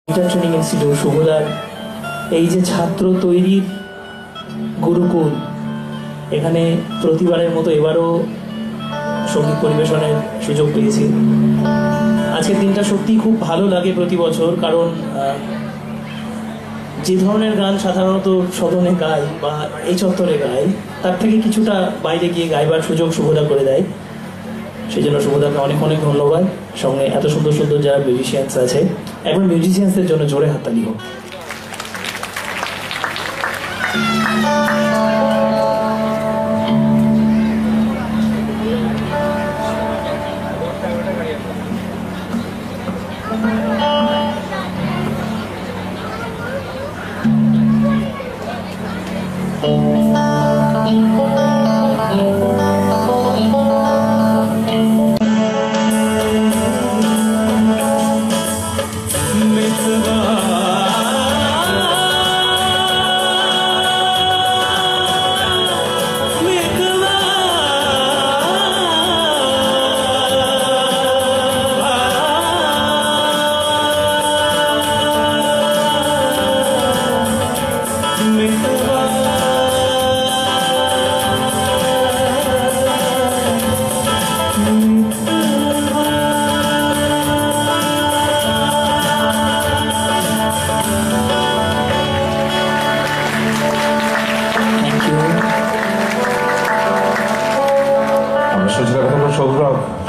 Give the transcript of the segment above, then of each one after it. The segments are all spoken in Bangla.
ট্রেনিং ইনস্টিটিউট শুভদার এই যে ছাত্র তৈরির গুরুকুল, এখানে প্রতিবারের মতো এবারও সঙ্গীত পরিবেশনের সুযোগ পেয়েছি। আজকের দিনটা সত্যিই খুব ভালো লাগে প্রতি বছর, কারণ যে ধরনের গান সাধারণত সদনে গাই বা এই চত্বরে গাই, তার থেকে কিছুটা বাইরে গিয়ে গাইবার সুযোগ শুভদা করে দেয়। সেই জন্য শুভদাকে অনেক অনেক ধন্যবাদ। সঙ্গে এত সুন্দর সুন্দর যারা মিউজিশিয়ানস আছে, এখন মিউজিশিয়ানসদের জন্য জোরে হাততালি হোক।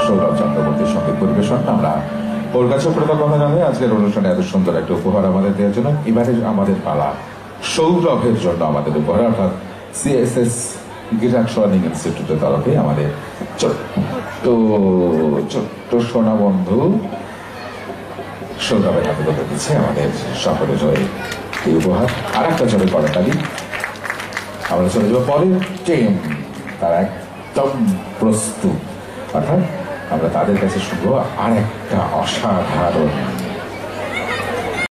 সৌরভ চক্রবর্তীর সঙ্গীত পরিবেশন আমরা ওর কাছে কৃতজ্ঞতা জানাই আজকের অনুষ্ঠানে এত সুন্দর একটা উপহার আমাদের দেওয়ার জন্য। এবারে আমাদের পালা সৌরভের জন্য আমাদের উপহার, অর্থাৎ সিএসএস গিটার ট্রেনিং ইনস্টিটিউটের তরফে আমাদের ছোট্ট সোনা বন্ধু সৌরভের হাতে তুলে দিচ্ছে আমাদের সকলের হয়ে এই উপহার। আর একটা চলে করতালি। আমরা চলে যাবো পরের টিম, তারা একদম প্রস্তুত, অর্থাৎ আমরা তাদের কাছে শুনবো আর একটা অসাধারণ